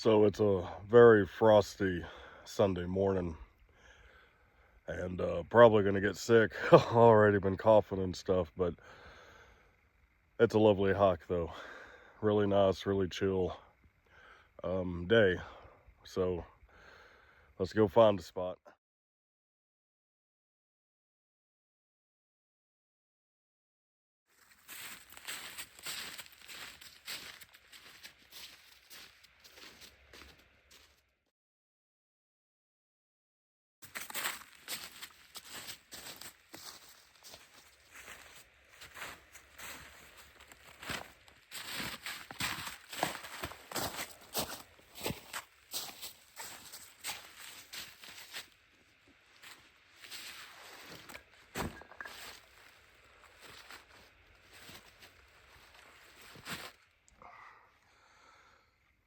So it's a very frosty Sunday morning, and probably going to get sick. Already been coughing and stuff, but it's a lovely hike though. Really nice, really chill day. So let's go find a spot.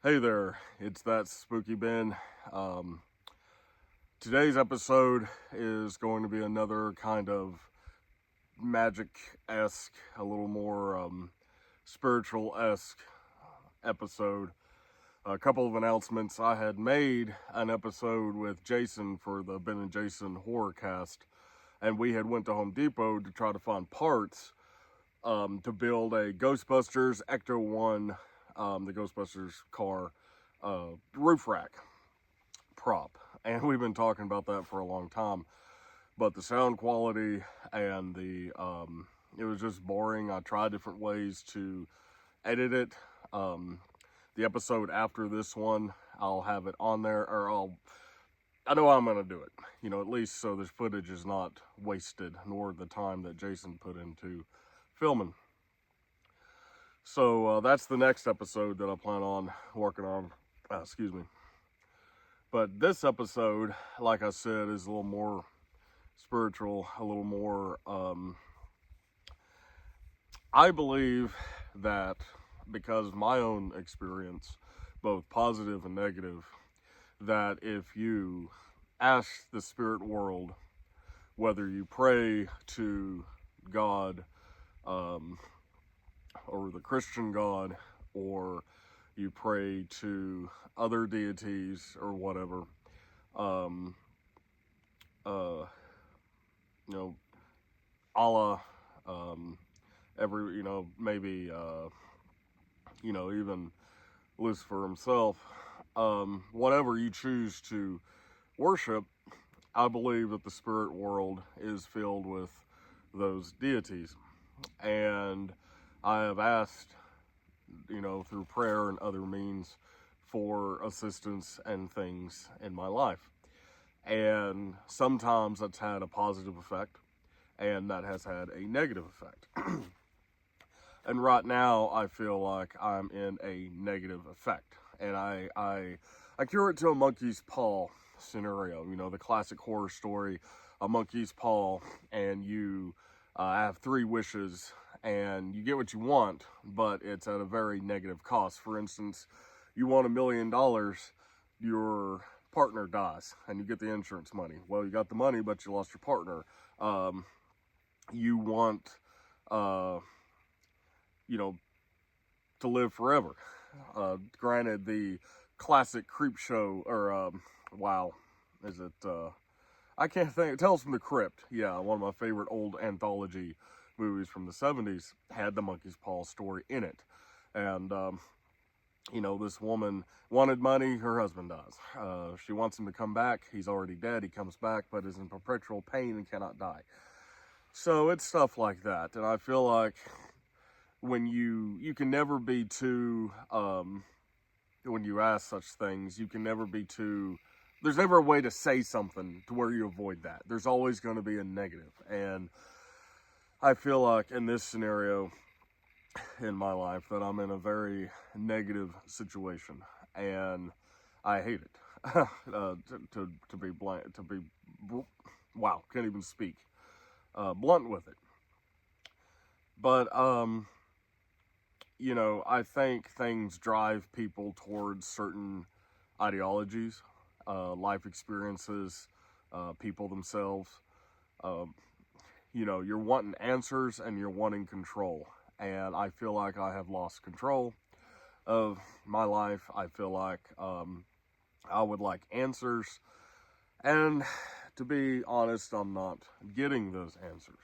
Hey there, it's that Spooky Ben. Today's episode is going to be another kind of magic-esque, a little more spiritual-esque episode. A couple of announcements. I had made an episode with Jason for the Ben and Jason horror cast, and we had went to Home Depot to try to find parts to build a Ghostbusters Ecto 1, the Ghostbusters car, roof rack prop. And we've been talking about that for a long time. But the sound quality and it was just boring. I tried different ways to edit it. The episode after this one, I'll have it on there, or I know I'm going to do it, at least so this footage is not wasted, nor the time that Jason put into filming. So that's the next episode that I plan on working on, excuse me. But this episode, like I said, is a little more spiritual, a little more, I believe that because of my own experience, both positive and negative, that if you ask the spirit world, whether you pray to God, or the Christian God, or you pray to other deities or whatever, Allah, maybe, even Lucifer himself, whatever you choose to worship, I believe that the spirit world is filled with those deities. And I have asked, through prayer and other means, for assistance and things in my life. And sometimes that's had a positive effect, and that has had a negative effect. And right now, I feel like I'm in a negative effect. And I cure it to a monkey's paw scenario. The classic horror story, a monkey's paw, and you have 3 wishes, and you get what you want, but it's at a very negative cost. For instance, you want $1 million, your partner dies, and you get the insurance money. Well, you got the money, but you lost your partner. You want, to live forever. Granted, the classic creep show, or, I can't think, Tales from the Crypt, yeah, one of my favorite old anthology movies from the 70s, had the monkey's paw story in it. And, this woman wanted money, her husband dies. She wants him to come back, he's already dead, he comes back, but is in perpetual pain and cannot die. So it's stuff like that, and I feel like when you can never be too, when you ask such things, you can never be too, there's never a way to say something to where you avoid that. There's always going to be a negative. And I feel like in this scenario in my life that I'm in a very negative situation, and I hate it. To be blunt, can't even speak. Blunt with it. But, I think things drive people towards certain ideologies, life experiences, people themselves. You're wanting answers and you're wanting control. And I feel like I have lost control. of my life, I feel like I would like answers. And to be honest, I'm not getting those answers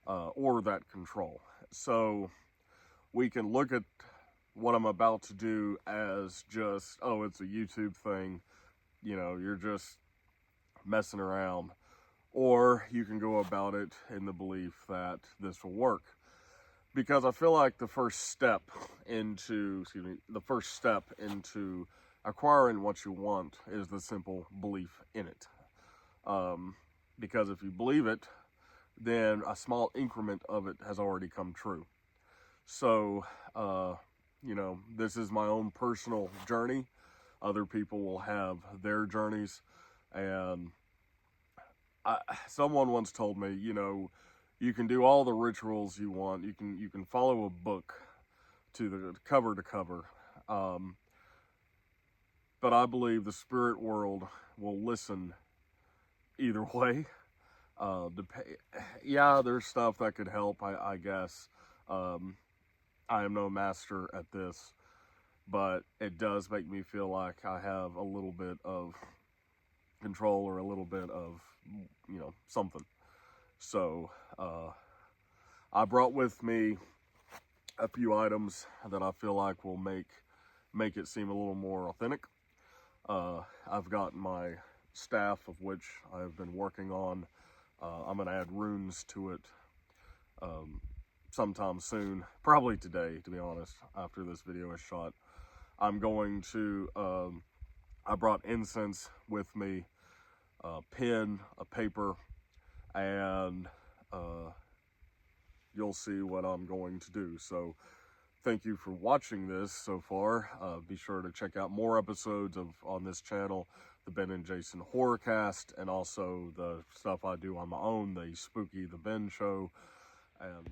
or that control. So we can look at what I'm about to do as just, oh, it's a YouTube thing. You know, you're just messing around. Or you can go about it in the belief that this will work. Because I feel like the first step into acquiring what you want is the simple belief in it. Because if you believe it, then a small increment of it has already come true. So, this is my own personal journey. Other people will have their journeys. And someone once told me, you can do all the rituals you want. You can follow a book to the cover to cover. But I believe the spirit world will listen either way. There's stuff that could help, I guess. I am no master at this, but it does make me feel like I have a little bit of control or a little bit of, something. So, I brought with me a few items that I feel like will make it seem a little more authentic. I've got my staff, of which I've been working on. I'm going to add runes to it sometime soon, probably today, to be honest, after this video is shot. I'm going to, I brought incense with me, a pen, a paper, and you'll see what I'm going to do. So thank you for watching this so far. Be sure to check out more episodes on this channel, the Ben and Jason Horrorcast, and also the stuff I do on my own, the Spooky the Ben Show, and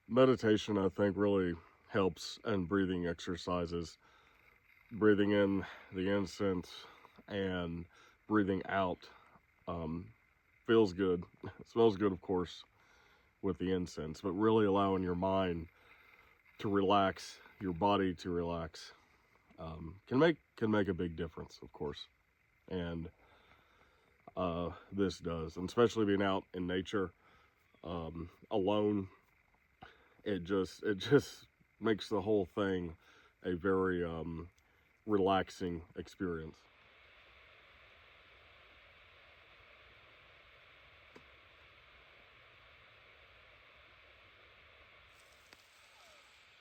meditation, I think, really helps, and breathing exercises. Breathing in the incense and breathing out feels good. It smells good, of course, with the incense, but really allowing your mind to relax, your body to relax, can make a big difference, of course. And this does, and especially being out in nature alone. It just makes the whole thing a very relaxing experience.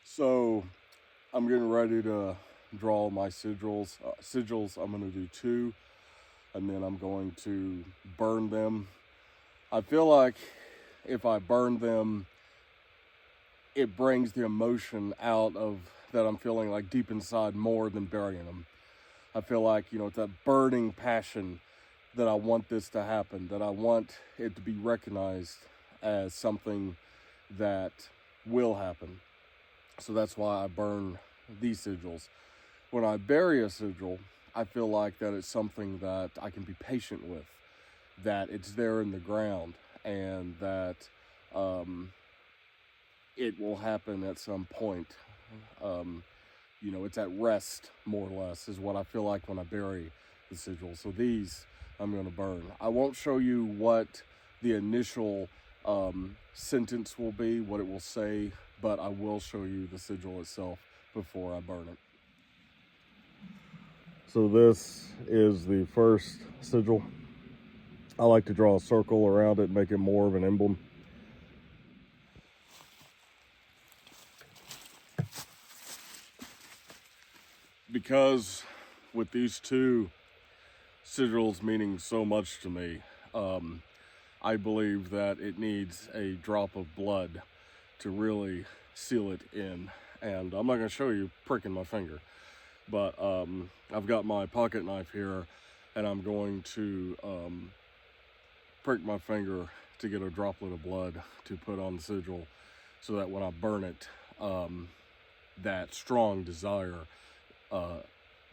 So I'm getting ready to draw my sigils. I'm going to do 2, and then I'm going to burn them. I feel like if I burn them, it brings the emotion out of that I'm feeling like deep inside more than burying them. I feel like, it's that burning passion that I want this to happen, that I want it to be recognized as something that will happen. So that's why I burn these sigils. When I bury a sigil, I feel like that it's something that I can be patient with, that it's there in the ground, and that it will happen at some point. It's at rest, more or less, is what I feel like when I bury the sigil. So these I'm going to burn. I won't show you what the initial sentence will be, what it will say, but I will show you the sigil itself before I burn it. So this is the first sigil. I like to draw a circle around it, make it more of an emblem. Because with these 2 sigils meaning so much to me, I believe that it needs a drop of blood to really seal it in. And I'm not going to show you pricking my finger, but I've got my pocket knife here, and I'm going to prick my finger to get a droplet of blood to put on the sigil, so that when I burn it, that strong desire,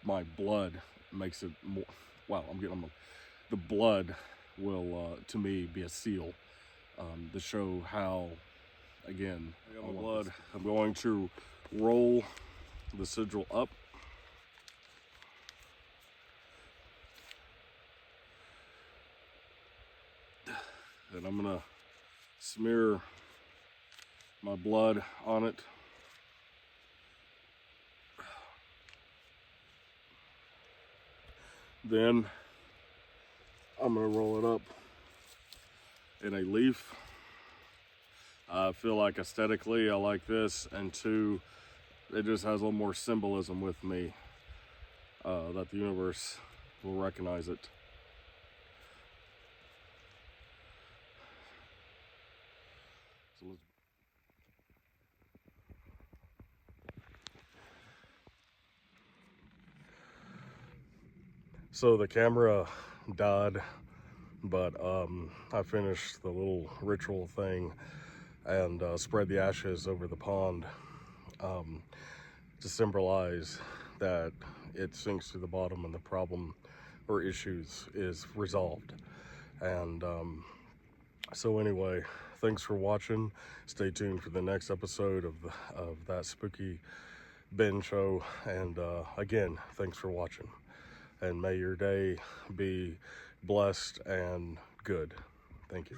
my blood makes it more, wow, the blood will, to me, be a seal, to show how, again, I'm going to roll the sigil up. And I'm gonna smear my blood on it. Then I'm gonna roll it up in a leaf. I feel like aesthetically I like this, and two, it just has a little more symbolism with me, that the universe will recognize it. So the camera died, but I finished the little ritual thing and spread the ashes over the pond, to symbolize that it sinks to the bottom and the problem or issues is resolved. And so anyway, thanks for watching. Stay tuned for the next episode of that spooky Ben show. And again, thanks for watching. And may your day be blessed and good. Thank you.